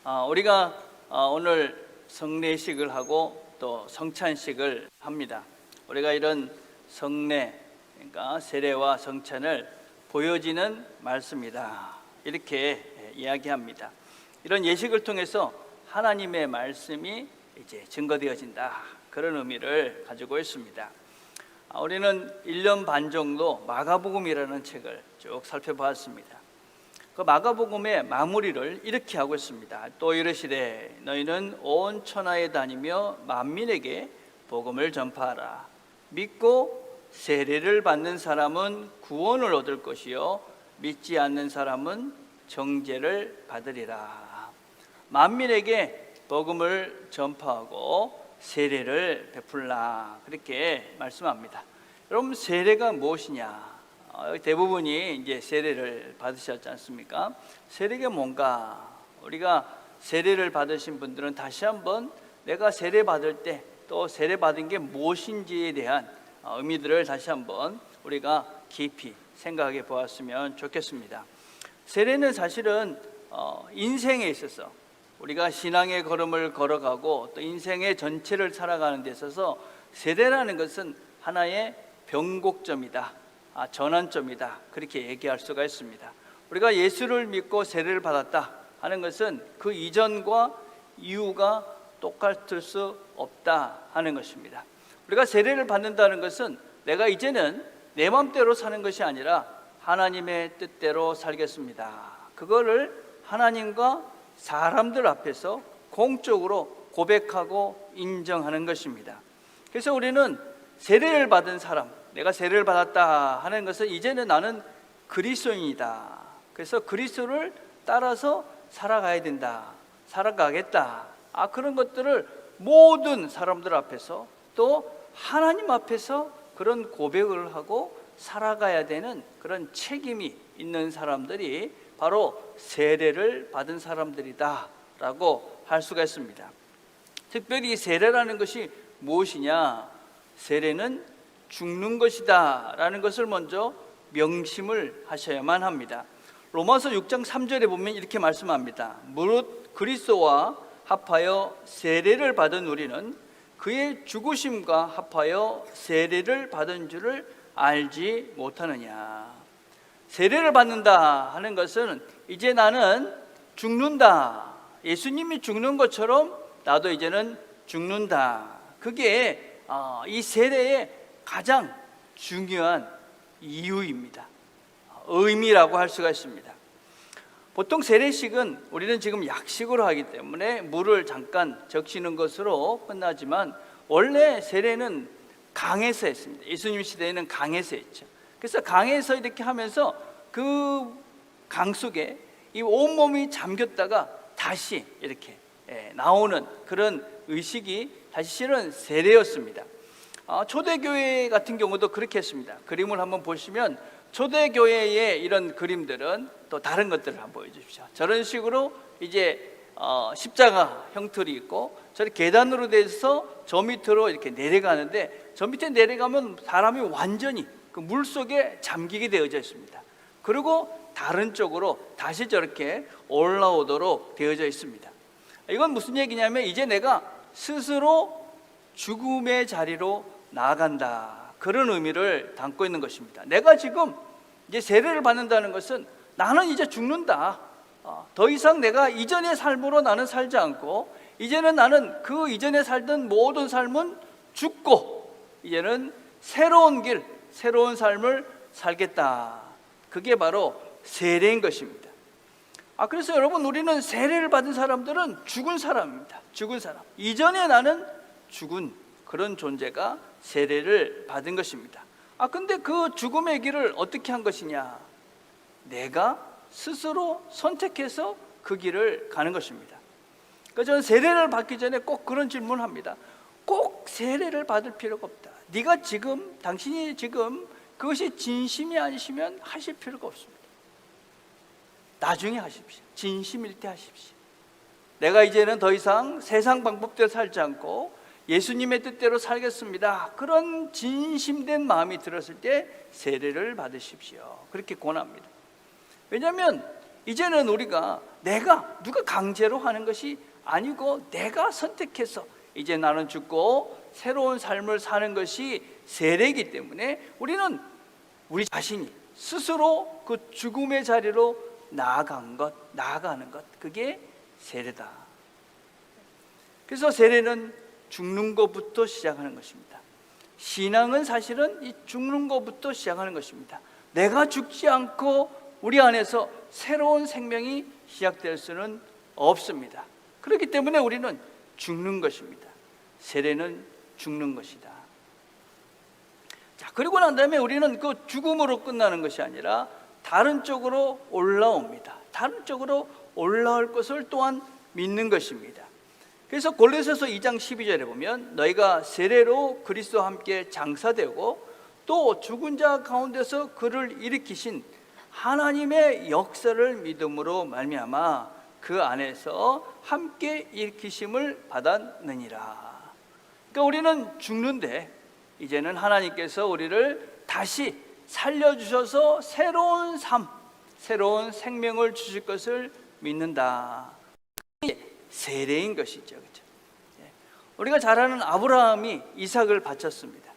우리가 오늘 성례식을 하고 또 성찬식을 합니다. 우리가 이런 성례, 그러니까 세례와 성찬을 보여지는 말씀이다, 이렇게 이야기합니다. 이런 예식을 통해서 하나님의 말씀이 이제 증거되어진다, 그런 의미를 가지고 있습니다. 우리는 1년 반 정도 마가복음이라는 책을 쭉 살펴보았습니다. 그 마가복음의 마무리를 이렇게 하고 있습니다. 또 이르시되 너희는 온 천하에 다니며 만민에게 복음을 전파하라. 믿고 세례를 받는 사람은 구원을 얻을 것이요 믿지 않는 사람은 정죄를 받으리라. 만민에게 복음을 전파하고 세례를 베풀라, 그렇게 말씀합니다. 여러분, 세례가 무엇이냐? 대부분이 이제 세례를 받으셨지 않습니까? 세례가 뭔가? 우리가 세례를 받으신 분들은 다시 한번 내가 세례 받을 때 또 세례 받은 게 무엇인지에 대한 의미들을 다시 한번 우리가 깊이 생각해 보았으면 좋겠습니다. 세례는 사실은 인생에 있어서 우리가 신앙의 걸음을 걸어가고 또 인생의 전체를 살아가는 데 있어서 세례라는 것은 하나의 변곡점이다, 전환점이다, 그렇게 얘기할 수가 있습니다. 우리가 예수를 믿고 세례를 받았다 하는 것은 그 이전과 이후가 똑같을 수 없다 하는 것입니다. 우리가 세례를 받는다는 것은 내가 이제는 내 마음대로 사는 것이 아니라 하나님의 뜻대로 살겠습니다, 그거를 하나님과 사람들 앞에서 공적으로 고백하고 인정하는 것입니다. 그래서 우리는 세례를 받은 사람, 내가 세례를 받았다 하는 것은 이제는 나는 그리스도인이다, 그래서 그리스도를 따라서 살아가야 된다, 살아가겠다, 그런 것들을 모든 사람들 앞에서 또 하나님 앞에서 그런 고백을 하고 살아가야 되는 그런 책임이 있는 사람들이 바로 세례를 받은 사람들이다 라고 할 수가 있습니다. 특별히 세례라는 것이 무엇이냐? 세례는 죽는 것이다 라는 것을 먼저 명심을 하셔야만 합니다. 로마서 6장 3절에 보면 이렇게 말씀합니다. 무릇 그리스도와 합하여 세례를 받은 우리는 그의 죽으심과 합하여 세례를 받은 줄을 알지 못하느냐. 세례를 받는다 하는 것은 이제 나는 죽는다, 예수님이 죽는 것처럼 나도 이제는 죽는다, 그게 이 세례의 가장 중요한 이유입니다. 의미라고 할 수가 있습니다. 보통 세례식은 우리는 지금 약식으로 하기 때문에 물을 잠깐 적시는 것으로 끝나지만 원래 세례는 강에서 했습니다. 예수님 시대에는 강에서 했죠. 그래서 강에서 이렇게 하면서 그 강 속에 이 온몸이 잠겼다가 다시 이렇게 나오는 그런 의식이 사실은 세례였습니다. 초대교회 같은 경우도 그렇게 했습니다. 그림을 한번 보시면 초대교회의 이런 그림들은 또 다른 것들을 한번 보여주십시오. 저런 식으로 이제 십자가 형틀이 있고 저렇게 계단으로 돼서 저 밑으로 이렇게 내려가는데 저 밑에 내려가면 사람이 완전히 그 물속에 잠기게 되어져 있습니다. 그리고 다른 쪽으로 다시 저렇게 올라오도록 되어져 있습니다. 이건 무슨 얘기냐면 이제 내가 스스로 죽음의 자리로 나아간다, 그런 의미를 담고 있는 것입니다. 내가 지금 이제 세례를 받는다는 것은 나는 이제 죽는다, 더 이상 내가 이전의 삶으로 나는 살지 않고 이제는 나는 그 이전에 살던 모든 삶은 죽고 이제는 새로운 길, 새로운 삶을 살겠다, 그게 바로 세례인 것입니다. 그래서 여러분, 우리는 세례를 받은 사람들은 죽은 사람입니다. 죽은 사람, 이전에 나는 죽은 그런 존재가 세례를 받은 것입니다. 근데 그 죽음의 길을 어떻게 한 것이냐? 내가 스스로 선택해서 그 길을 가는 것입니다. 그래서 저는 세례를 받기 전에 꼭 그런 질문을 합니다. 꼭 세례를 받을 필요가 없다. 네가 지금, 당신이 지금 그것이 진심이 아니시면 하실 필요가 없습니다. 나중에 하십시오. 진심일 때 하십시오. 내가 이제는 더 이상 세상 방법대로 살지 않고 예수님의 뜻대로 살겠습니다, 그런 진심된 마음이 들었을 때 세례를 받으십시오, 그렇게 권합니다. 왜냐하면 이제는 우리가 누가 강제로 하는 것이 아니고 내가 선택해서 이제 나는 죽고 새로운 삶을 사는 것이 세례이기 때문에 우리는 우리 자신이 스스로 그 죽음의 자리로 나아가는 것, 그게 세례다. 그래서 세례는 죽는 것부터 시작하는 것입니다. 신앙은 사실은 이 죽는 것부터 시작하는 것입니다. 내가 죽지 않고 우리 안에서 새로운 생명이 시작될 수는 없습니다. 그렇기 때문에 우리는 죽는 것입니다. 세례는 죽는 것이다. 자, 그리고 난 다음에 우리는 그 죽음으로 끝나는 것이 아니라 다른 쪽으로 올라옵니다. 다른 쪽으로 올라올 것을 또한 믿는 것입니다. 그래서 골로새서 2장 12절에 보면 너희가 세례로 그리스도와 함께 장사되고 또 죽은 자 가운데서 그를 일으키신 하나님의 역사를 믿음으로 말미암아 그 안에서 함께 일으키심을 받았느니라. 그러니까 우리는 죽는데 이제는 하나님께서 우리를 다시 살려주셔서 새로운 삶, 새로운 생명을 주실 것을 믿는다. 이게 세례인 것이죠. 그렇죠? 우리가 잘 아는 아브라함이 이삭을 바쳤습니다.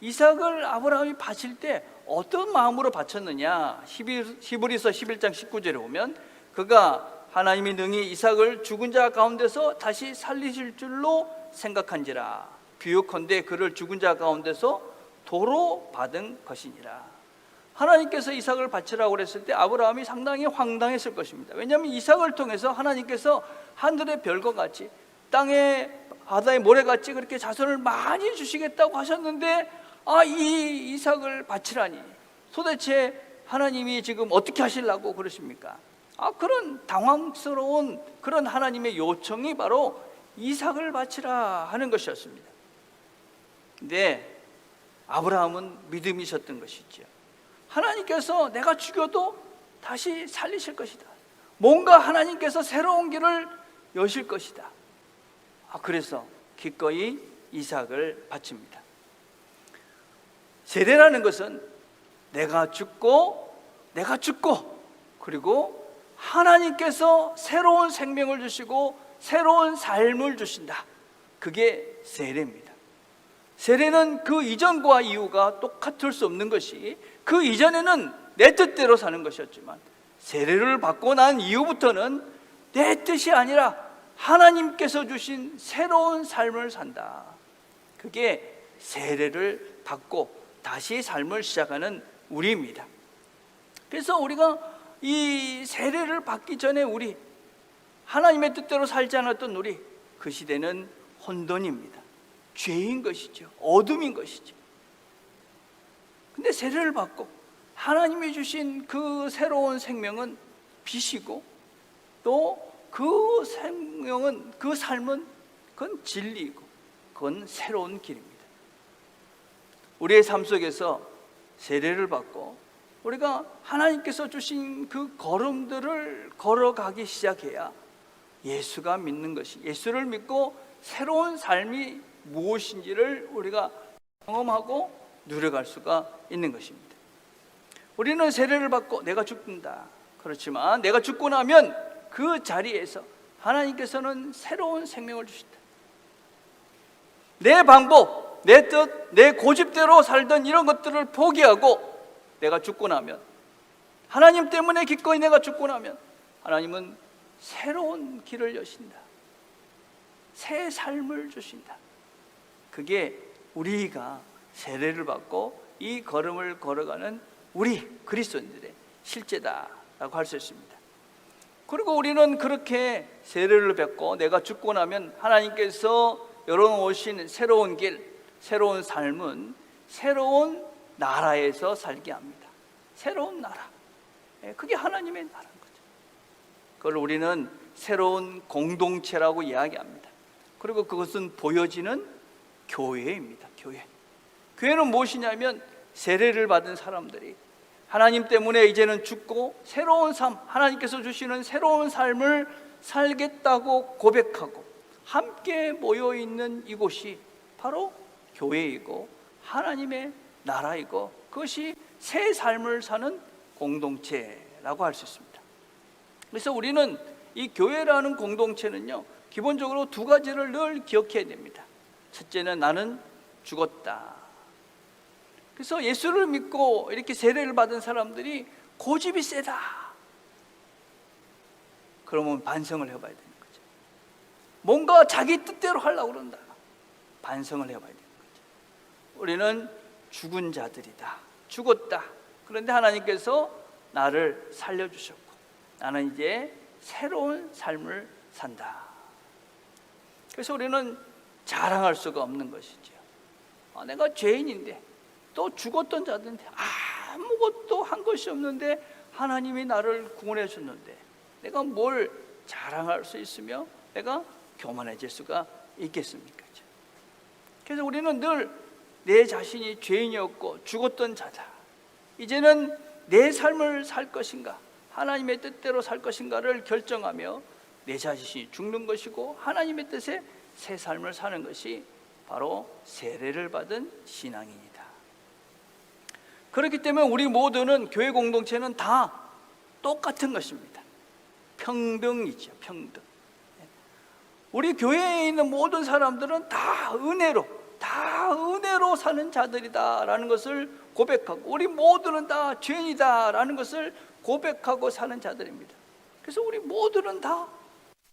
이삭을 아브라함이 바칠 때 어떤 마음으로 바쳤느냐? 히브리서 11장 19절에 보면 그가 하나님이 능히 이삭을 죽은 자 가운데서 다시 살리실 줄로 생각한지라. 비유컨대 그를 죽은 자 가운데서 도로 받은 것이니라. 하나님께서 이삭을 바치라고 그랬을 때 아브라함이 상당히 황당했을 것입니다. 왜냐하면 이삭을 통해서 하나님께서 하늘의 별과 같이 땅의 바다의 모래같이 그렇게 자손을 많이 주시겠다고 하셨는데 이 이삭을 바치라니 도대체 하나님이 지금 어떻게 하시려고 그러십니까? 그런 당황스러운 그런 하나님의 요청이 바로 이삭을 바치라 하는 것이었습니다. 근데 아브라함은 믿음이 있었던 것이죠. 하나님께서 내가 죽여도 다시 살리실 것이다. 뭔가 하나님께서 새로운 길을 여실 것이다. 그래서 기꺼이 이삭을 바칩니다. 세례라는 것은 내가 죽고 그리고 하나님께서 새로운 생명을 주시고 새로운 삶을 주신다. 그게 세례입니다. 세례는 그 이전과 이후가 똑같을 수 없는 것이 그 이전에는 내 뜻대로 사는 것이었지만 세례를 받고 난 이후부터는 내 뜻이 아니라 하나님께서 주신 새로운 삶을 산다. 그게 세례를 받고 다시 삶을 시작하는 우리입니다. 그래서 우리가 이 세례를 받기 전에 우리 하나님의 뜻대로 살지 않았던 우리 그 시대는 혼돈입니다. 죄인 것이죠. 어둠인 것이죠. 근데 세례를 받고 하나님이 주신 그 새로운 생명은 빛이고 또 그 생명은 그 삶은 그건 진리이고 그건 새로운 길입니다. 우리의 삶 속에서 세례를 받고 우리가 하나님께서 주신 그 걸음들을 걸어가기 시작해야 예수가 믿는 것이 예수를 믿고 새로운 삶이 무엇인지를 우리가 경험하고 누려갈 수가 있는 것입니다. 우리는 세례를 받고 내가 죽는다. 그렇지만 내가 죽고 나면 그 자리에서 하나님께서는 새로운 생명을 주신다. 내 방법, 내 뜻, 내 고집대로 살던 이런 것들을 포기하고 내가 죽고 나면 하나님 때문에 기꺼이 내가 죽고 나면 하나님은 새로운 길을 여신다. 새 삶을 주신다. 그게 우리가 세례를 받고 이 걸음을 걸어가는 우리 그리스도인들의 실제다라고 할 수 있습니다. 그리고 우리는 그렇게 세례를 받고 내가 죽고 나면 하나님께서 열어놓으신 새로운 길, 새로운 삶은 새로운 나라에서 살게 합니다. 새로운 나라. 그게 하나님의 나라인 거죠. 그걸 우리는 새로운 공동체라고 이야기합니다. 그리고 그것은 보여지는 교회입니다. 교회는 무엇이냐면 세례를 받은 사람들이 하나님 때문에 이제는 죽고 새로운 삶, 하나님께서 주시는 새로운 삶을 살겠다고 고백하고 함께 모여있는 이곳이 바로 교회이고 하나님의 나라이고 그것이 새 삶을 사는 공동체라고 할 수 있습니다. 그래서 우리는 이 교회라는 공동체는요, 기본적으로 두 가지를 늘 기억해야 됩니다. 첫째는 나는 죽었다. 그래서 예수를 믿고 이렇게 세례를 받은 사람들이 고집이 세다. 그러면 반성을 해봐야 되는 거죠. 뭔가 자기 뜻대로 하려고 그런다. 반성을 해봐야 되는 거죠. 우리는 죽은 자들이다. 죽었다. 그런데 하나님께서 나를 살려주셨고 나는 이제 새로운 삶을 산다. 그래서 우리는 자랑할 수가 없는 것이죠. 내가 죄인인데 또 죽었던 자들인데 아무것도 한 것이 없는데 하나님이 나를 구원해 줬는데 내가 뭘 자랑할 수 있으며 내가 교만해질 수가 있겠습니까? 그래서 우리는 늘 내 자신이 죄인이었고 죽었던 자다. 이제는 내 삶을 살 것인가 하나님의 뜻대로 살 것인가를 결정하며 내 자신이 죽는 것이고 하나님의 뜻에 새 삶을 사는 것이 바로 세례를 받은 신앙입니다. 그렇기 때문에 우리 모두는 교회 공동체는 다 똑같은 것입니다. 평등이죠. 평등. 우리 교회에 있는 모든 사람들은 다 은혜로 사는 자들이다라는 것을 고백하고 우리 모두는 다 죄인이다라는 것을 고백하고 사는 자들입니다. 그래서 우리 모두는 다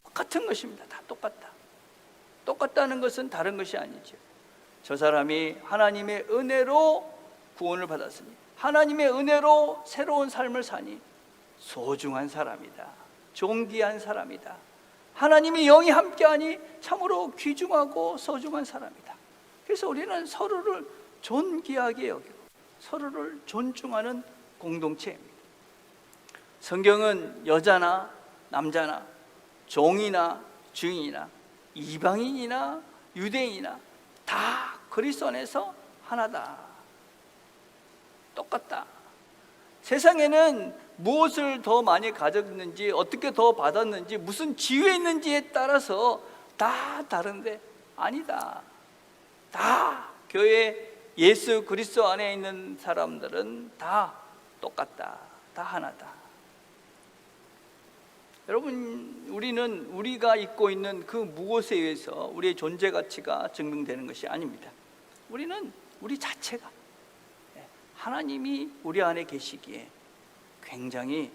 똑같은 것입니다. 다 똑같다. 똑같다는 것은 다른 것이 아니죠. 저 사람이 하나님의 은혜로 구원을 받았으니 하나님의 은혜로 새로운 삶을 사니 소중한 사람이다. 존귀한 사람이다. 하나님이 영이 함께하니 참으로 귀중하고 소중한 사람이다. 그래서 우리는 서로를 존귀하게 여기고 서로를 존중하는 공동체입니다. 성경은 여자나 남자나 종이나 주인이나 이방인이나 유대인이나 다 그리스도 안에서 하나다. 똑같다. 세상에는 무엇을 더 많이 가졌는지 어떻게 더 받았는지 무슨 지위에 있는지에 따라서 다 다른데 아니다. 다 교회 예수 그리스도 안에 있는 사람들은 다 똑같다. 다 하나다. 여러분, 우리가 입고 있는 그 무엇에 의해서 우리의 존재 가치가 증명되는 것이 아닙니다. 우리는 우리 자체가 하나님이 우리 안에 계시기에 굉장히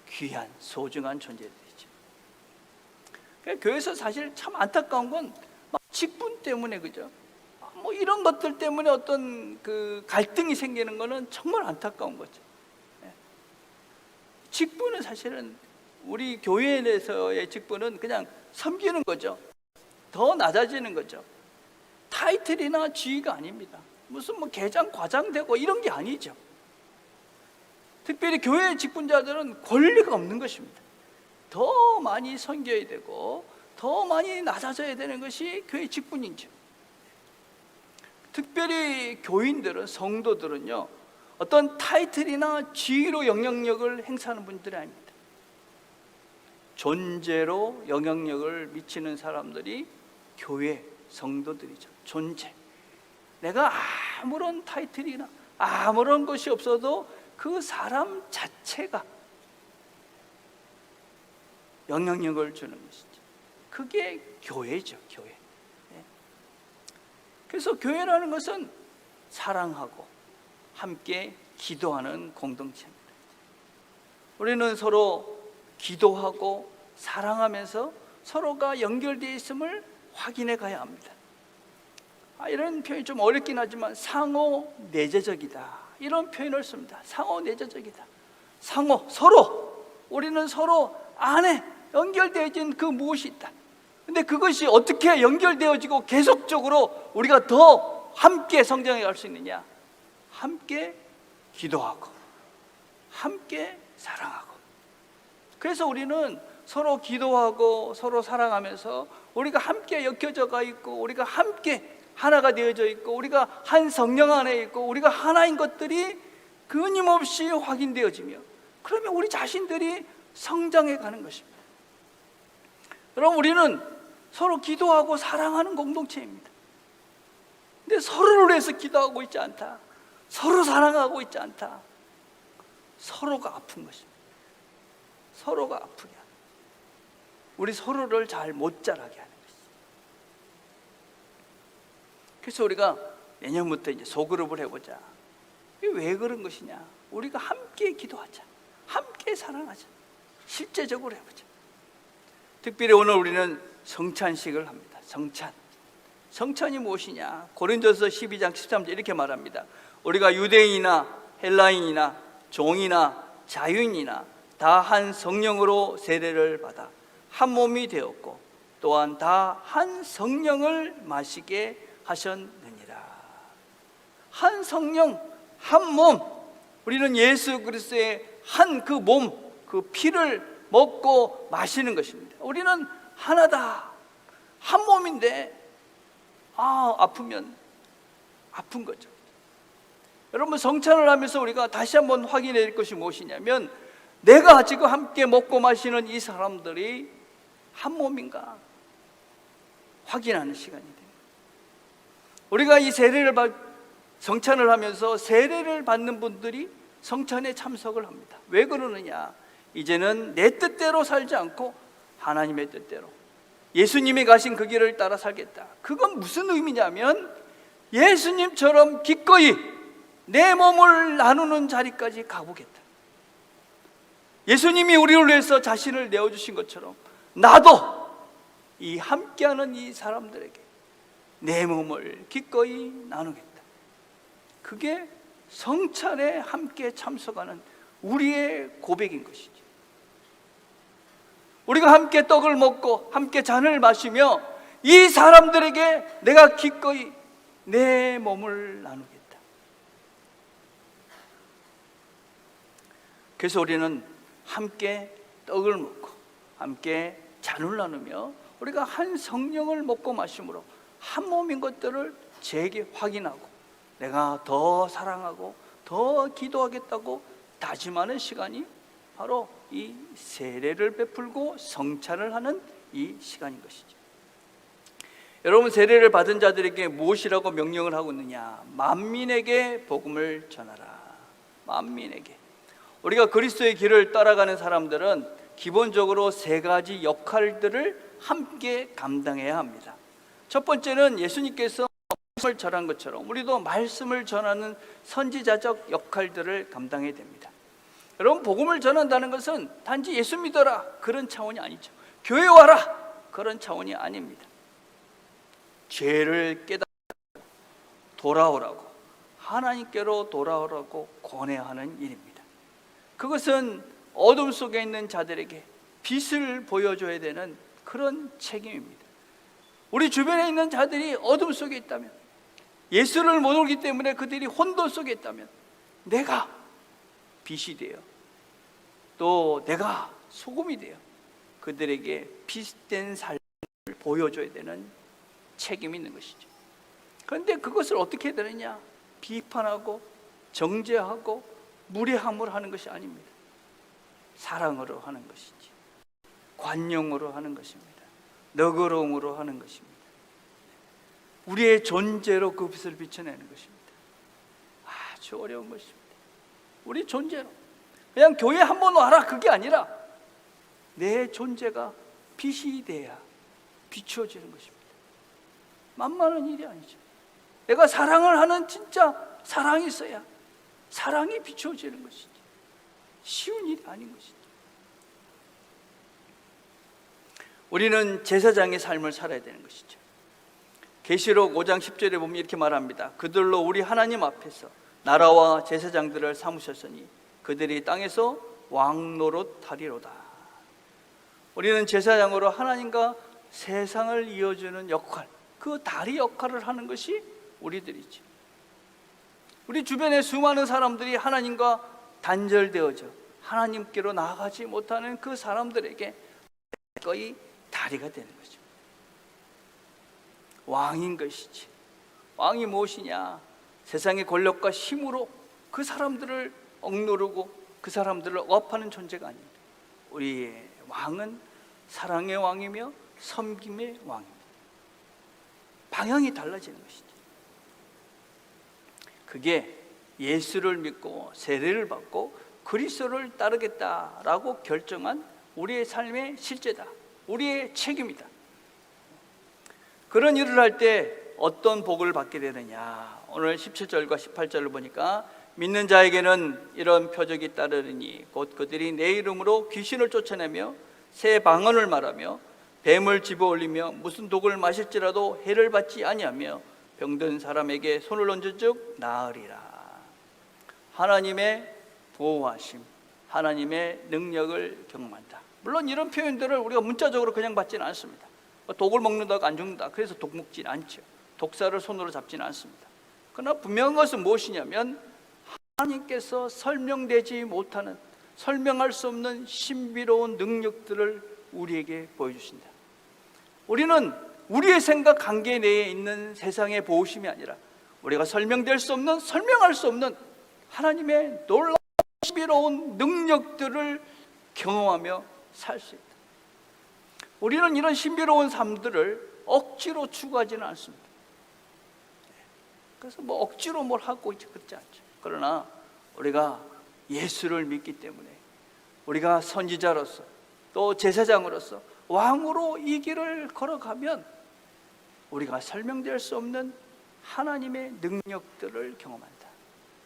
귀한 소중한 존재들이죠. 교회에서 사실 참 안타까운 건 막 직분 때문에 그죠? 뭐 이런 것들 때문에 어떤 그 갈등이 생기는 거는 정말 안타까운 거죠. 직분은 사실은 우리 교회에 대해서의 직분은 그냥 섬기는 거죠. 더 낮아지는 거죠. 타이틀이나 지위가 아닙니다. 무슨 뭐 계장, 과장 되고 이런 게 아니죠. 특별히 교회 직분자들은 권리가 없는 것입니다. 더 많이 섬겨야 되고 더 많이 낮아져야 되는 것이 교회 직분이죠. 특별히 교인들은, 성도들은요, 어떤 타이틀이나 지위로 영향력을 행사하는 분들이 아닙니다. 존재로 영향력을 미치는 사람들이 교회 성도들이죠. 존재. 내가 아무런 타이틀이나 아무런 것이 없어도 그 사람 자체가 영향력을 주는 것이죠. 그게 교회죠. 교회. 그래서 교회라는 것은 사랑하고 함께 기도하는 공동체입니다. 우리는 서로 기도하고 사랑하면서 서로가 연결되어 있음을 확인해 가야 합니다. 이런 표현이 좀 어렵긴 하지만 상호 내재적이다, 이런 표현을 씁니다. 상호 내재적이다. 서로 우리는 서로 안에 연결되어진 그 무엇이 있다. 근데 그것이 어떻게 연결되어지고 계속적으로 우리가 더 함께 성장해 갈 수 있느냐? 함께 기도하고 함께 사랑하고. 그래서 우리는 서로 기도하고 서로 사랑하면서 우리가 함께 엮여져 가 있고 우리가 함께 하나가 되어져 있고 우리가 한 성령 안에 있고 우리가 하나인 것들이 끊임없이 확인되어지며 그러면 우리 자신들이 성장해 가는 것입니다. 여러분, 우리는 서로 기도하고 사랑하는 공동체입니다. 근데 서로를 위해서 기도하고 있지 않다, 서로 사랑하고 있지 않다, 서로가 아픈 것입니다. 서로가 아프게 하는. 우리 서로를 잘 못 자라게 하는 것이죠. 그래서 우리가 내년부터 이제 소그룹을 해보자. 이게 왜 그런 것이냐? 우리가 함께 기도하자, 함께 사랑하자, 실제적으로 해보자. 특별히 오늘 우리는 성찬식을 합니다. 성찬이 무엇이냐? 고린도서 12장 13절 이렇게 말합니다. 우리가 유대인이나 헬라인이나 종이나 자유인이나 다 한 성령으로 세례를 받아 한 몸이 되었고 또한 다 한 성령을 마시게 하셨느니라. 한 성령, 한 몸. 우리는 예수 그리스도의 한 그 몸, 그 피를 먹고 마시는 것입니다. 우리는 하나다. 한 몸인데 아프면 아픈 거죠. 여러분, 성찬을 하면서 우리가 다시 한번 확인해야 될 것이 무엇이냐면, 내가 지금 함께 먹고 마시는 이 사람들이 한 몸인가 확인하는 시간이 됩니다. 우리가 이 성찬을 하면서 세례를 받는 분들이 성찬에 참석을 합니다. 왜 그러느냐? 이제는 내 뜻대로 살지 않고 하나님의 뜻대로, 예수님이 가신 그 길을 따라 살겠다. 그건 무슨 의미냐면, 예수님처럼 기꺼이 내 몸을 나누는 자리까지 가보겠다. 예수님이 우리를 위해서 자신을 내어주신 것처럼 나도 이 함께하는 이 사람들에게 내 몸을 기꺼이 나누겠다. 그게 성찬에 함께 참석하는 우리의 고백인 것이죠. 우리가 함께 떡을 먹고 함께 잔을 마시며 이 사람들에게 내가 기꺼이 내 몸을 나누겠다. 그래서 우리는 함께 떡을 먹고 함께 잔을 나누며 우리가 한 성령을 먹고 마심으로 한 몸인 것들을 재확인하고 내가 더 사랑하고 더 기도하겠다고 다짐하는 시간이 바로 이 세례를 베풀고 성찬을 하는 이 시간인 것이죠. 여러분, 세례를 받은 자들에게 무엇이라고 명령을 하고 있느냐? 만민에게 복음을 전하라. 만민에게. 우리가 그리스도의 길을 따라가는 사람들은 기본적으로 세 가지 역할들을 함께 감당해야 합니다. 첫 번째는 예수님께서 말씀을 전한 것처럼 우리도 말씀을 전하는 선지자적 역할들을 감당해야 됩니다. 여러분, 복음을 전한다는 것은 단지 예수 믿어라 그런 차원이 아니죠. 교회 와라 그런 차원이 아닙니다. 죄를 깨닫고 돌아오라고, 하나님께로 돌아오라고 권해하는 일입니다. 그것은 어둠 속에 있는 자들에게 빛을 보여줘야 되는 그런 책임입니다. 우리 주변에 있는 자들이 어둠 속에 있다면, 예수를 못 알기 때문에 그들이 혼돈 속에 있다면, 내가 빛이 되어 또 내가 소금이 되어 그들에게 빛된 삶을 보여줘야 되는 책임이 있는 것이죠. 그런데 그것을 어떻게 해야 되느냐? 비판하고 정죄하고 무례함으로 하는 것이 아닙니다. 사랑으로 하는 것이지, 관용으로 하는 것입니다. 너그러움으로 하는 것입니다. 우리의 존재로 그 빛을 비춰내는 것입니다. 아주 어려운 것입니다. 우리 존재로 그냥 교회 한번 와라 그게 아니라 내 존재가 빛이 돼야 비추어지는 것입니다. 만만한 일이 아니죠. 내가 사랑을 하는 진짜 사랑이 있어야 사랑이 비추어지는 것이지, 쉬운 일이 아닌 것이지. 우리는 제사장의 삶을 살아야 되는 것이죠. 계시록 5장 10절에 보면 이렇게 말합니다. 그들로 우리 하나님 앞에서 나라와 제사장들을 삼으셨으니 그들이 땅에서 왕노릇하리로다. 우리는 제사장으로 하나님과 세상을 이어주는 역할, 그 다리 역할을 하는 것이 우리들이죠. 우리 주변에 수많은 사람들이 하나님과 단절되어져 하나님께로 나아가지 못하는 그 사람들에게 거의 다리가 되는 거죠. 왕인 것이지. 왕이 무엇이냐? 세상의 권력과 힘으로 그 사람들을 억누르고 그 사람들을 억압하는 존재가 아닙니다. 우리의 왕은 사랑의 왕이며 섬김의 왕입니다. 방향이 달라지는 것이죠. 그게 예수를 믿고 세례를 받고 그리스도를 따르겠다라고 결정한 우리의 삶의 실제다. 우리의 책임이다. 그런 일을 할 때 어떤 복을 받게 되느냐, 오늘 17절과 18절을 보니까 믿는 자에게는 이런 표적이 따르리니 곧 그들이 내 이름으로 귀신을 쫓아내며 새 방언을 말하며 뱀을 집어올리며 무슨 독을 마실지라도 해를 받지 아니하며 병든 사람에게 손을 얹은즉 나으리라. 하나님의 보호하심, 하나님의 능력을 경험한다. 물론 이런 표현들을 우리가 문자적으로 그냥 받지는 않습니다. 독을 먹는다고 안 죽는다, 그래서 독 먹지는 않죠. 독사를 손으로 잡지는 않습니다. 그러나 분명한 것은 무엇이냐면 하나님께서 설명되지 못하는, 설명할 수 없는 신비로운 능력들을 우리에게 보여주신다. 우리는 우리의 생각 한계 내에 있는 세상의 보호심이 아니라 우리가 설명될 수 없는, 설명할 수 없는 하나님의 놀라운 신비로운 능력들을 경험하며 살 수 있다. 우리는 이런 신비로운 삶들을 억지로 추구하지는 않습니다. 그래서 뭐 억지로 뭘 하고 있지 그렇지 않죠. 그러나 우리가 예수를 믿기 때문에 우리가 선지자로서 또 제사장으로서 왕으로 이 길을 걸어가면 우리가 설명될 수 없는 하나님의 능력들을 경험한다.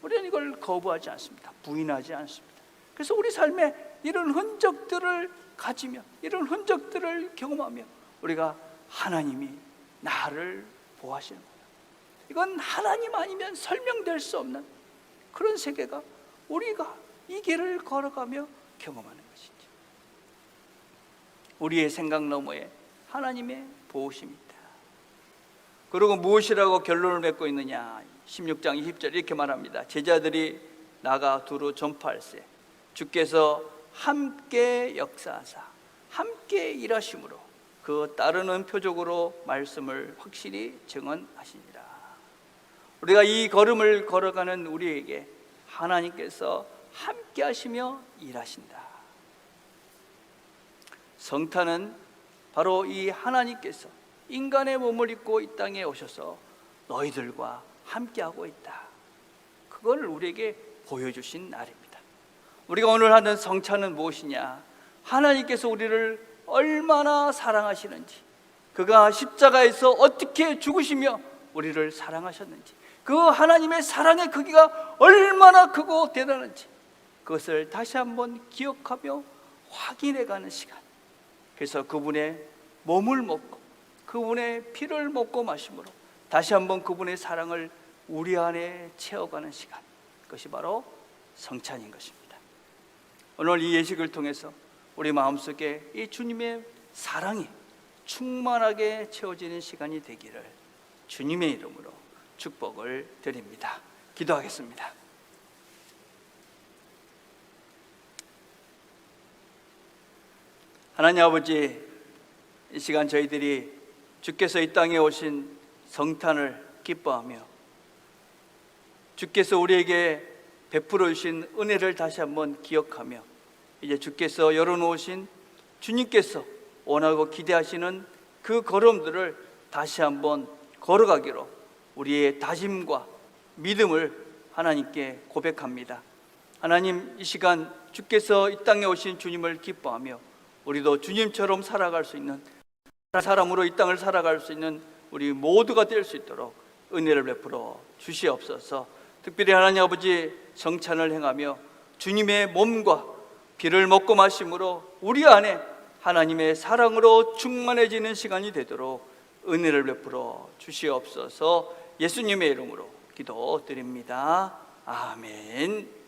우리는 이걸 거부하지 않습니다. 부인하지 않습니다. 그래서 우리 삶에 이런 흔적들을 가지며 이런 흔적들을 경험하며 우리가 하나님이 나를 보호하시는 거예요. 이건 하나님 아니면 설명될 수 없는 그런 세계가 우리가 이 길을 걸어가며 경험하는 것이죠. 우리의 생각 너머에 하나님의 보호심이 있다. 그리고 무엇이라고 결론을 맺고 있느냐, 16장 20절 이렇게 말합니다. 제자들이 나가 두루 전파할세 주께서 함께 역사하사 함께 일하심으로 그 따르는 표적으로 말씀을 확실히 증언하시니라. 우리가 이 걸음을 걸어가는 우리에게 하나님께서 함께 하시며 일하신다. 성탄은 바로 이 하나님께서 인간의 몸을 입고 이 땅에 오셔서 너희들과 함께하고 있다, 그걸 우리에게 보여주신 날입니다. 우리가 오늘 하는 성찬은 무엇이냐, 하나님께서 우리를 얼마나 사랑하시는지, 그가 십자가에서 어떻게 죽으시며 우리를 사랑하셨는지, 그 하나님의 사랑의 크기가 얼마나 크고 대단한지 그것을 다시 한번 기억하며 확인해가는 시간. 그래서 그분의 몸을 먹고 그분의 피를 먹고 마심으로 다시 한번 그분의 사랑을 우리 안에 채워가는 시간, 그것이 바로 성찬인 것입니다. 오늘 이 예식을 통해서 우리 마음속에 이 주님의 사랑이 충만하게 채워지는 시간이 되기를 주님의 이름으로 축복을 드립니다. 기도하겠습니다. 하나님 아버지, 이 시간 저희들이 주께서 이 땅에 오신 성탄을 기뻐하며 주께서 우리에게 베풀어 주신 은혜를 다시 한번 기억하며 이제 주께서 열어놓으신, 주님께서 원하고 기대하시는 그 걸음들을 다시 한번 걸어가기로 우리의 다짐과 믿음을 하나님께 고백합니다. 하나님, 이 시간 주께서 이 땅에 오신 주님을 기뻐하며 우리도 주님처럼 살아갈 수 있는 사람으로 이 땅을 살아갈 수 있는 우리 모두가 될 수 있도록 은혜를 베풀어 주시옵소서. 특별히 하나님 아버지, 성찬을 행하며 주님의 몸과 피를 먹고 마심으로 우리 안에 하나님의 사랑으로 충만해지는 시간이 되도록 은혜를 베풀어 주시옵소서. 예수님의 이름으로 기도드립니다. 아멘.